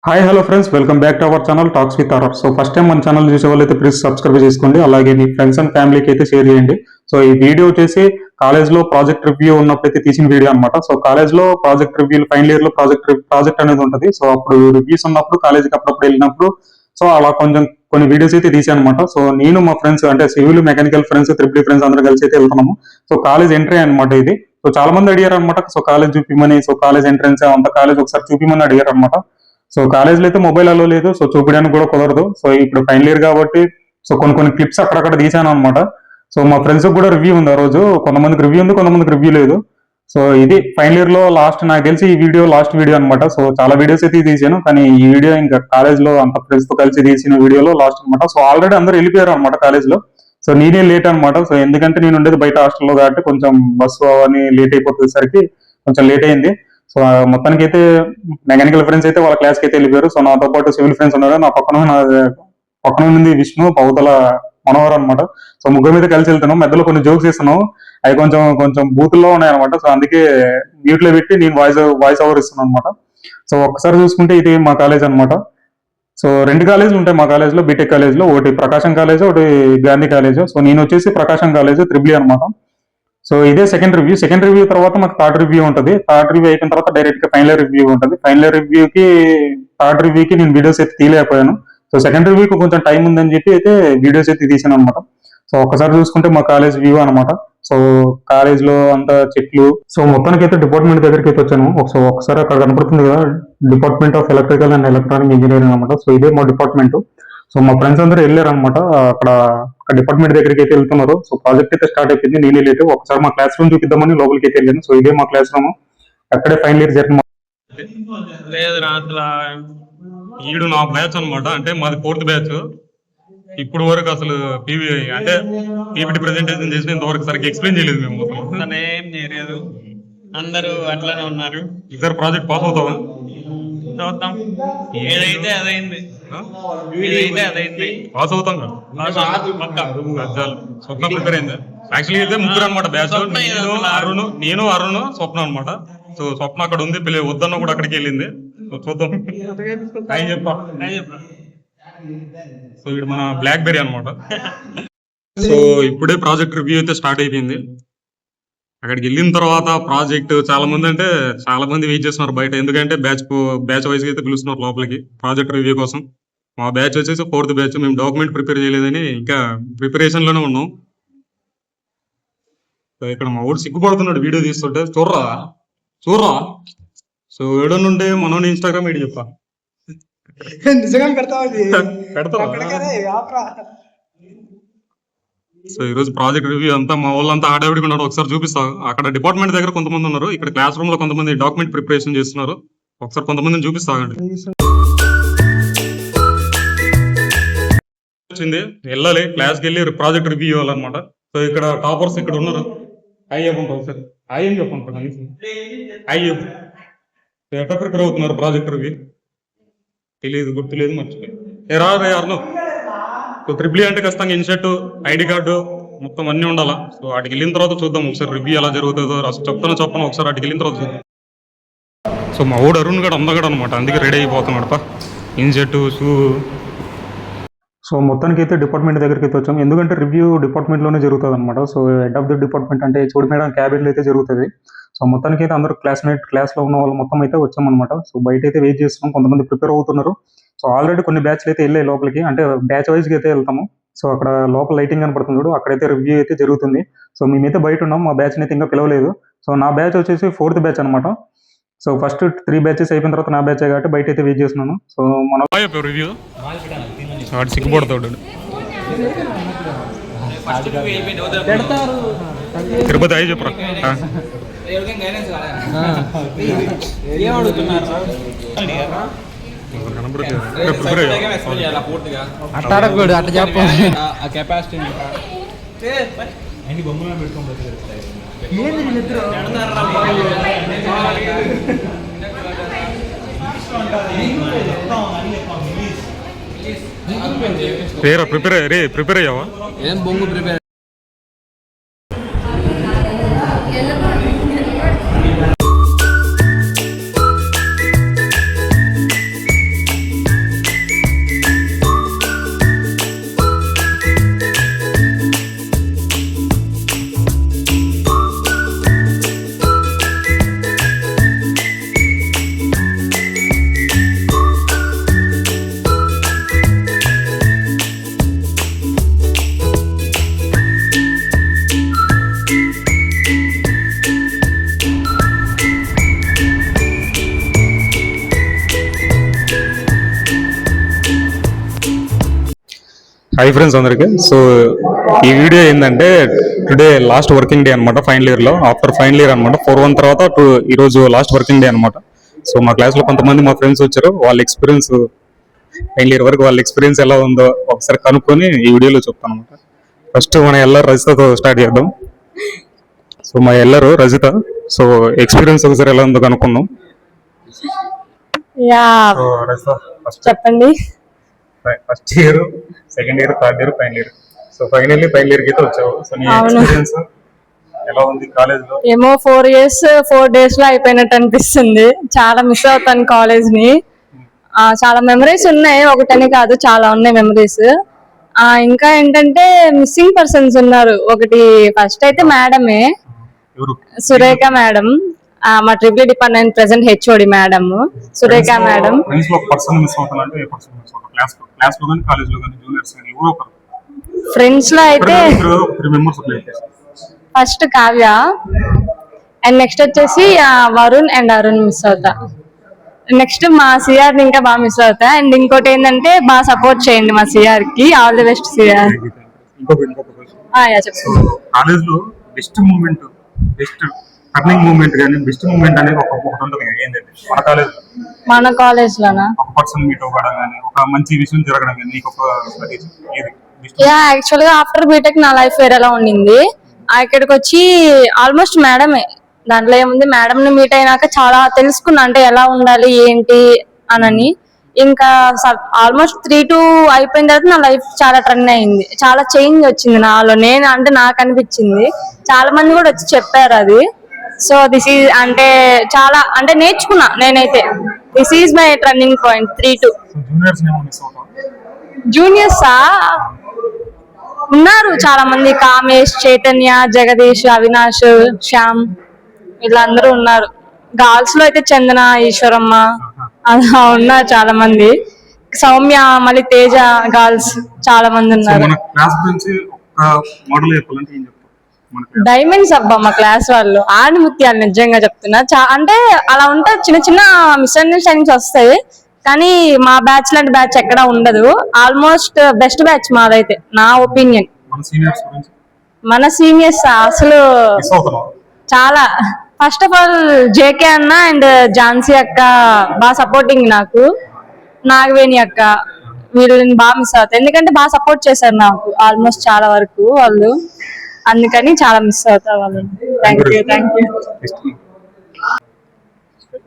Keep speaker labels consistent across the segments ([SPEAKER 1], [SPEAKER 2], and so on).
[SPEAKER 1] Hi hello friends, welcome back to our channel talks with RR. So first time మన channel చూసే వాళ్ళైతే please subscribe చేసుకోండి, అలాగే మీ friends and ఫ్యామిలీకి అయితే షేర్ చేయండి. సో ఈ వీడియో వచ్చేసి కాలేజ్ లో ప్రాజెక్ట్ రివ్యూ ఉన్నప్పుడైతే తీసిన వీడియో అనమాట. సో కాలేజ్ లో ప్రాజెక్ట్ రివ్యూ ఫైనల్ ఇయర్ లో ప్రాజెక్ట్ అనేది ఉంటుంది. సో అప్పుడు రివ్యూస్ ఉన్నప్పుడు కాలేజీకి అప్పుడప్పుడు వెళ్ళినప్పుడు సో అలా కొన్ని వీడియోస్ అయితే తీసాను అనమాట. సో నేను మా ఫ్రెండ్స్ అంటే civil mechanical friends triple friends అందరూ కలిసి అయితే వెళ్తున్నాము. సో కాలేజ్ ఎంట్రీ అనమాట ఇది. సో చాలా మంది అడిగారు అనమాట, సో కాలేజ్ చూపిమని, సో కాలేజ్ ఎంట్రన్స్ అంత కాలేజ్ ఒకసారి చూపిమని అడిగారు అనమాట. సో కాలేజీలో అయితే మొబైల్ అలో లేదు, సో చూపించడానికి కూడా కుదరదు. సో ఇప్పుడు ఫైనల్ ఇయర్ కాబట్టి సో కొన్ని క్లిప్స్ అక్కడక్కడ తీసాను అనమాట. సో మా ఫ్రెండ్స్ కూడా రివ్యూ ఉంది ఆ రోజు, కొంతమందికి రివ్యూ ఉంది, కొంతమందికి రివ్యూ లేదు. సో ఇది ఫైనల్ ఇయర్ లో లాస్ట్, నాకు తెలిసి ఈ వీడియో లాస్ట్ వీడియో అనమాట. సో చాలా వీడియోస్ అయితే తీసాను, కానీ ఈ వీడియో ఇంకా కాలేజ్ లో అంత ఫ్రెండ్స్ తో కలిసి తీసిన వీడియోలో లాస్ట్ అనమాట. సో ఆల్రెడీ అందరూ వెళ్ళిపోయారు అనమాట కాలేజ్ లో. సో నేనే లేట్ అనమాట. సో ఎందుకంటే నేను ఉండేది బయట హాస్టల్లో కాబట్టి కొంచెం బస్సు అని లేట్ అయిపోతుందరికి కొంచెం లేట్ అయింది. సో మొత్తానికి అయితే మెకానికల్ ఫ్రెండ్స్ అయితే వాళ్ళ క్లాస్కి అయితే వెళ్ళిపోయారు. సో నాతో పాటు సివిల్ ఫ్రెండ్స్ ఉన్నారు. నా పక్కన ఉంది విష్ణు, పౌతల మనోహర్ అనమాట. సో ముగ్గురు మీద కలిసి వెళ్తున్నాం. మధ్యలో కొన్ని జోక్స్ ఇస్తున్నాం, అవి కొంచెం బూతుల్లో ఉన్నాయి అనమాట. సో అందుకే మ్యూట్ లో పెట్టి నేను వాయిస్ ఓవర్ ఇస్తున్నాను అనమాట. సో ఒక్కసారి చూసుకుంటే ఇది మా కాలేజ్ అనమాట. సో 2 కాలేజీలు ఉంటాయి మా కాలేజ్ లో, బీటెక్ కాలేజ్ లో. ఒకటి ప్రకాశం కాలేజ్, ఒకటి గాంధీ కాలేజ్. సో నేను వచ్చేసి ప్రకాశం కాలేజ్ త్రిబుల్ అనమాట. సో ఇదే సెకండ్ రివ్యూ తర్వాత మాకు థర్డ్ రివ్యూ ఉంటుంది. థర్డ్ రివ్యూ అయిపోయిన తర్వాత డైరెక్ట్ గా ఫైనల్ రివ్యూ ఉంటుంది. ఫైనల్ రివ్యూకి థర్డ్ రివ్యూకి నేను వీడియోస్ అయితే తీయలేకపోయాను. సో సెకండ్ రివ్యూకి కొంచెం టైం ఉందని చెప్పి అయితే వీడియోస్ అయితే తీసాను అనమాట. సో ఒక్కసారి చూసుకుంటే మా కాలేజ్ వ్యూ అనమాట. సో కాలేజ్ లో అంతా చెట్లు. సో మొత్తానికి అయితే డిపార్ట్మెంట్ దగ్గరికి అయితే వచ్చాను. సో ఒకసారి అక్కడ కనపడుతుంది కదా, department of electrical and electronic engineering అనమాట. సో ఇదే మా డిపార్ట్మెంట్. సో మా ఫ్రెండ్స్ అందరూ వెళ్ళారు అనమాట. అక్కడ డిపార్ట్మెంట్ దగ్గరికి అయితే వెళ్తున్నారు. సో ప్రాజెక్ట్ అయితే స్టార్ట్ అయిపోయింది. నేనే లేట్. ఒకసారి మా క్లాస్ రూమ్ చూపిద్దామని లోపలికి అయితే వెళ్ళాను. సో ఇదే మా క్లాస్ రూమ్, అక్కడే ఫైనల్ ఇయర్ జరిగిన.
[SPEAKER 2] లేదు అసలు ఈడు నా బ్యాచ్ అనమాట. అంటే మాది 4th బ్యాచ్. ఇప్పుడు వరకు అసలు అంటే పీపీటీ ప్రెజెంటేషన్ చేసిన ఇంతవరకు సరిగ్గా ఎక్స్ప్లెయిన్ చేయలేదు మేము.
[SPEAKER 3] అసలు ఏం చేయలేదు, అందరూ అట్లానే ఉన్నారు.
[SPEAKER 2] ఇద్దరు ప్రాజెక్ట్ పాస్ అవుతావా?
[SPEAKER 3] చూద్దాం, ఏదైతే అదైంది.
[SPEAKER 2] పాస్ అవుతాం కదా. స్వప్న ప్రిపేర్ అయింది. యాక్చువల్లీ అయితే ముగ్గురు అనమాట బ్యాచ్. నేను అరుణ్ స్వప్న అనమాట. సో స్వప్న అక్కడ ఉంది, వద్దన్న కూడా అక్కడికి వెళ్ళింది. సో చూద్దాం. సో ఇక్కడ మన బ్లాక్ బెర్రీ అనమాట. సో ఇప్పుడే ప్రాజెక్ట్ రివ్యూ అయితే స్టార్ట్ అయిపోయింది. అక్కడికి వెళ్ళిన తర్వాత ప్రాజెక్ట్ చాలా మంది వెయిట్ చేస్తున్నారు బయట. ఎందుకంటే బ్యాచ్ వైజ్ అయితే పిలుస్తున్నారు లోపలికి ప్రాజెక్ట్ రివ్యూ కోసం. మా బ్యాచ్ వచ్చేసి 4th బ్యాచ్. మేము డాక్యుమెంట్ ప్రిపేర్ చేయలేదని ఇంకా ప్రిపరేషన్ లోనే ఉన్నాం. సో ఇక్కడ మా ఊరు సిగ్గుపడుతున్నాడు వీడియో తీస్తుంటే. చూర్రా. సో ఏడనుండే మనం ఇన్స్టాగ్రామ్ ఐడి చెప్పా. సో ఈ రోజు ప్రాజెక్ట్ రివ్యూ అంతా మా వాళ్ళంతా ఆడవిడిగా ఉన్నారు. ఒకసారి చూపిస్తా. అక్కడ డిపార్ట్మెంట్ దగ్గర కొంతమంది ఉన్నారు, ఇక్కడ క్లాస్ రూమ్ లో కొంతమంది డాక్యుమెంట్ ప్రిపరేషన్ చేస్తున్నారు. ఒకసారి కొంతమందిని చూపిస్తాగండి. వచ్చింది వెళ్ళాలి, క్లాస్కి వెళ్ళి ప్రాజెక్ట్ రివ్యూ ఇవ్వాలన్నమాట. సో ఇక్కడ టాపర్స్ ఇక్కడ ఉన్నారు. అయ్యి చెప్పండి సార్. అయ్యి చెప్పండి. అయ్యి చెప్పు. ఎట్లా ప్రిపేర్ అవుతున్నారు ప్రాజెక్ట్ రివ్యూ? తెలియదు, గుర్తులేదు, మర్చిపోయి. అర్ను. సో ట్రిపుల్ అంటే ఖచ్చితంగా ఇన్షర్ట్, ఐడి కార్డు మొత్తం అన్ని ఉండాలా. సో వాటికి వెళ్ళిన తర్వాత చూద్దాం ఒకసారి రివ్యూ ఎలా జరుగుతుందో. అసలు చెప్తాను ఒకసారి వాటికి వెళ్ళిన తర్వాత చూద్దాం. సో మా ఊడు అరుణ్ గడు అందగడు అనమాట, అందుకే రెడీ అయిపోతున్నాడు. In shirt, shoe.
[SPEAKER 1] సో మొత్తానికి అయితే డిపార్ట్మెంట్ దగ్గరికి అయితే వచ్చాం. ఎందుకంటే రివ్యూ డిపార్ట్మెంట్ లోనే జరుగుతుంది అనమాట. So head of the department అంటే చూడు మేడం క్యాబిన్లో అయితే జరుగుతుంది. సో మొత్తానికి అయితే అందరూ క్లాస్లో ఉన్న వాళ్ళు మొత్తం అయితే వచ్చామన్నమాట. సో బయట అయితే వెయిట్ చేస్తున్నాం, కొంతమంది ప్రిపేర్ అవుతున్నారు. సో ఆల్రెడీ కొన్ని బ్యాచ్లు అయితే వెళ్ళాయి లోపలికి, అంటే బ్యాచ్ వైజ్గా అయితే వెళ్తాము. సో అక్కడ లోపల లైటింగ్ కనపడుతుంది చూడు, అక్కడైతే రివ్యూ అయితే జరుగుతుంది. సో మేమైతే బయట ఉన్నాం, మా బ్యాచ్ని అయితే ఇంకా పిలవలేదు. సో నా బ్యాచ్ వచ్చేసి 4th బ్యాచ్ అనమాట. సో ఫస్ట్ 3 బ్యాచెస్ అయిపోయిన తర్వాత నా బ్యాచ్ కాబట్టి బయట అయితే వెయిట్ చేస్తున్నాను. సో మన
[SPEAKER 2] రివ్యూ సిగ్గుపడతాడు. తిరుపతి అయ్యి చెప్పరా.
[SPEAKER 3] అట్లా అట్లా చెప్పండి. బొమ్మలు పెట్టుకోండి.
[SPEAKER 2] ప్రిపేర్ అయ్యావా?
[SPEAKER 3] ఏం బొంగు ప్రిపేర్
[SPEAKER 2] హాయ్ ఫ్రెండ్స్ అందరికి. సో ఈ వీడియో ఏంటంటే టుడే లాస్ట్ వర్కింగ్ డే అనమాట ఫైనల్ ఇయర్ లో. ఆఫ్టర్ ఫైనల్ ఇయర్ అనమాట 4/1 తర్వాత ఈ రోజు లాస్ట్ వర్కింగ్ డే అనమాట. సో మా క్లాస్ లో కొంతమంది మా ఫ్రెండ్స్ వచ్చారు. వాళ్ళ ఎక్స్పీరియన్స్ ఫైనల్ ఇయర్ వరకు వాళ్ళ ఎక్స్పీరియన్స్ ఎలా ఉందో ఒకసారి కనుక్కొని ఈ వీడియోలో చెప్తాను అనమాట. ఫస్ట్ మన ఎల్లరు రజితతో స్టార్ట్ చేద్దాం. సో మా ఎల్లరు రజిత. సో ఎక్స్పీరియన్స్ ఒకసారి ఎలా ఉందో కనుక్కుందాం.
[SPEAKER 4] యా
[SPEAKER 2] సో రజిత ఫస్ట్
[SPEAKER 4] చెప్పండి.
[SPEAKER 2] First year, second year, third year, final year. So final year కి అయితే వచ్చావు. సో నీ
[SPEAKER 4] అవును.
[SPEAKER 2] ఎక్స్పీరియన్స్ ఎలా ఉంది కాలేజ్ లో?
[SPEAKER 4] ఏమో 4 years 4 days లో అయిపోయినట్టు అనిపిస్తుంది. చాలా మిస్ అవుతాను కాలేజ్ ని. చాలా మెమరీస్ ఉన్నాయి, ఒకటని కాదు చాలా ఉన్నాయి మెమరీస్. ఇంకా ఏంటంటే మిస్సింగ్ పర్సన్స్ ఉన్నారు. ఒకటి ఫస్ట్ అయితే మేడమే,
[SPEAKER 2] ఎవరు?
[SPEAKER 4] సురేఖ మేడం. మా triple department present HOD madam Surekha madam.
[SPEAKER 2] Friends లో ఒక పర్సన్ మిస్ అవుతానంటే ఏ పర్సన్ మిస్ అవుతారు? క్లాస్ లో కానీ కాలేజ్ లో కానీ జూనియర్స్ కానీ ఎవరో ఒకరు.
[SPEAKER 4] ఫ్రెండ్స్ లో అయితే
[SPEAKER 2] 3 members అప్లై చేశారు.
[SPEAKER 4] ఫస్ట్ కావ్య అండ్ నెక్స్ట్ వచ్చేసి వరుణ్ అండ్ అరుణ్ మిస్ అవుతా. నెక్స్ట్ మా సిఆర్ ని ఇంకా బాగా మిస్ అవుతా. అండ్ ఇంకోటి ఏంటంటే బాగా సపోర్ట్ చేయండి మా సిఆర్ కి. All the best CR.
[SPEAKER 2] ఇంకొక
[SPEAKER 4] చెప్తాను.
[SPEAKER 2] కాలేజ్ లో best moment, best turning moment కానీ బెస్ట్ మూమెంట్ అనేది ఒకటి ఉంటుంది. ఏంటంటే మన కాలేజ్ లో
[SPEAKER 4] మన కాలేజ్ లోనా
[SPEAKER 2] ఒక పర్సన్ మీట్ అవ్వడం కానీ ఒక మంచి విషయం జరగడం కానీ నీకు ఒక ఏది best?
[SPEAKER 4] యా యాక్చువల్ గా ఆఫ్టర్ బీటెక్ నా లైఫ్ వేరేలా ఉండింది. ఇక్కడికి వచ్చి ఆల్మోస్ట్ మేడమే. దాంట్లో ఏముంది, మేడం ని మీట్ అయినాక చాలా తెలుసుకున్నా, అంటే ఎలా ఉండాలి ఏంటి అనని. ఇంకా ఆల్మోస్ట్ 3-2 అయిపోయిన తర్వాత నా లైఫ్ చాలా టర్న్ అయింది. చాలా చేంజ్ వచ్చింది నాలో. నేను అంటే నాకు అనిపించింది, చాలా మంది కూడా వచ్చి చెప్పారు అది. సో దిస్ ఈజ్ అంటే చాలా అంటే నేర్చుకున్నా నేనైతే. This is my turning point 3-2.
[SPEAKER 2] Juniors ఏమో మిస్ అవుతాం.
[SPEAKER 4] జూనియర్సా ఉన్నారు చాలా మంది. కామేష్, చైతన్య, జగదీష్, అవినాష్, శ్యామ్ వీళ్ళందరూ ఉన్నారు. గర్ల్స్ లో అయితే చందన, ఈశ్వరమ్మ అలా ఉన్నారు చాలా మంది. సౌమ్య, మళ్ళీ తేజ, గర్ల్స్ చాలా మంది
[SPEAKER 2] సో
[SPEAKER 4] ఉన్నారు.
[SPEAKER 2] మన క్లాస్ గురించి ఒక మోడల్ చెప్పాలంటే ఏం చెప్తాం? మన class
[SPEAKER 4] డైమండ్స్ అబ్బా మా క్లాస్ వాళ్ళు. ఆణిముత్యాలు నిజంగా చెప్తున్నా. అంటే అలా ఉంటాయి, చిన్న చిన్న మిస్అండర్స్టాండింగ్స్ వస్తాయి. కానీ మా బ్యాచ్ లాంటి బ్యాచ్ ఎక్కడా ఉండదు. ఆల్మోస్ట్ బెస్ట్ బ్యాచ్ మాదైతే, నా ఒపీనియన్.
[SPEAKER 2] మన సీనియర్స్ గురించి
[SPEAKER 4] మన సీనియర్స్ అసలు
[SPEAKER 2] మిస్ అవుతున్నాం.
[SPEAKER 4] చాలా. ఫస్ట్ ఆఫ్ ఆల్ జేకే అన్న అండ్ ఝాన్సీ అక్క బాగా సపోర్టింగ్ నాకు. నాగవేణి అక్క వీళ్ళని బాగా మిస్ అవుతాయి. ఎందుకంటే బాగా సపోర్ట్ చేశారు నాకు ఆల్మోస్ట్ చాలా వరకు వాళ్ళు. అందుకని చాలా మిస్ అవుతా వాళ్ళని. Thank you.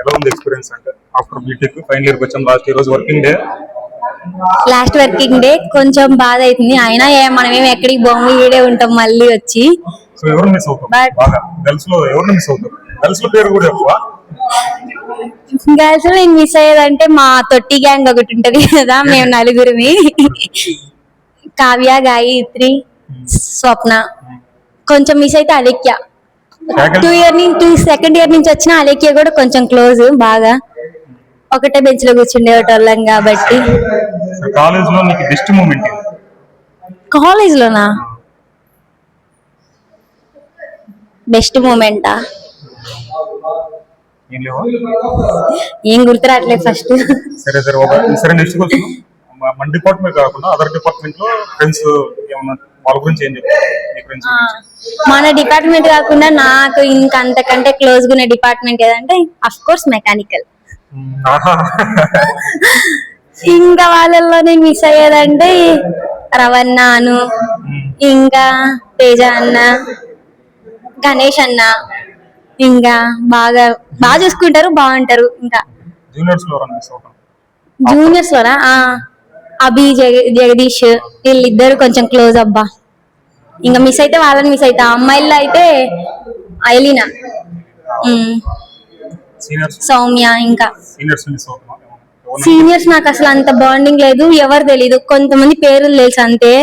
[SPEAKER 2] ఎలా ఉంది ఎక్స్పీరియన్స్ అంటే ఆఫ్టర్ బీటెక్ ఫైనల్ ఇయర్ వచ్చాం, లాస్ట్ ఈ రోజు working day.
[SPEAKER 5] Last working day కొంచెం బాధ అవుతుంది. అయినా మనం ఏమి ఎక్కడికి బొమ్మ ఈడే ఉంటాం మళ్ళీ వచ్చి.
[SPEAKER 2] సో ఎవరు మిస్ అవుతాం
[SPEAKER 5] But-
[SPEAKER 2] బాగా? గర్ల్స్ లో ఎవరు మిస్ అవుతాం? గర్ల్స్ లో పేరు కూడా ఎక్కువ.
[SPEAKER 5] గర్ల్స్ లో నేను మిస్ అయ్యేదంటే మా తొట్టి గ్యాంగ్ ఒకటి ఉంటది కదా, మేము నలుగురిమి. కావ్య, గాయత్రి, స్వప్న. కొంచెం మిస్ అయితే అలేఖ్య. సెకండ్ ఇయర్ నుంచి వచ్చిన అలేఖ్య కూడా కొంచెం క్లోజ్ బాగా. ఒకటే బెంచ్ లో కూర్చుండేటోళ్ళం కాబట్టి.
[SPEAKER 2] కాలేజ్ లో నీకు బెస్ట్ మూమెంట్
[SPEAKER 5] కాలేజ్ లోనా బెస్ట్ మూమెంటా
[SPEAKER 2] ఏం లేవా?
[SPEAKER 5] ఏం గుర్తురాట్లేదు ఫస్ట్.
[SPEAKER 2] సరే సరే నెక్స్ట్ క్వశ్చన్. మన డిపార్ట్మెంట్ కాకుండా అదర్ డిపార్ట్మెంట్ లో ఫ్రెండ్స్ ఏమన్నా వాళ్ళ గురించి ఏం చెప్తారు? మీ ఫ్రెండ్స్
[SPEAKER 5] మన డిపార్ట్మెంట్ కాకుండా నాకు ఇంకా అంతకంటే క్లోజ్ గా ఉన్న డిపార్ట్మెంట్ ఏదంటే అఫ్ కోర్స్ మెకానికల్. ఇంకా వాళ్ళల్లో నేను మిస్ అయ్యేదంటే రవణ అను, ఇంకా తేజ అన్న, గణేష్ అన్న. ఇంకా బాగా చూసుకుంటారు, బాగుంటారు. ఇంకా
[SPEAKER 2] జూనియర్స్ లో ఎవరన్నా మిస్ అవుతాం?
[SPEAKER 5] జూనియర్స్ లోనా అభి, జగదీష్ వీళ్ళిద్దరు కొంచెం క్లోజ్ అబ్బా. ఇంకా మిస్ అయితే వాళ్ళని మిస్ అవుతా. అమ్మాయిల్లో అయితే ఐలీనా,
[SPEAKER 2] సీనియర్స్
[SPEAKER 5] సౌమ్య. ఇంకా
[SPEAKER 2] మిస్ అవుతాం.
[SPEAKER 5] సీనియర్స్ నాకు అసలు అంత బాండింగ్ లేదు, ఎవరు తెలియదు. కొంతమంది పేర్లు తెలుసు అంతే,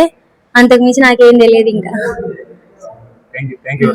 [SPEAKER 5] అంతకు మించి నాకేం తెలియదు ఇంకా.
[SPEAKER 2] Thank you.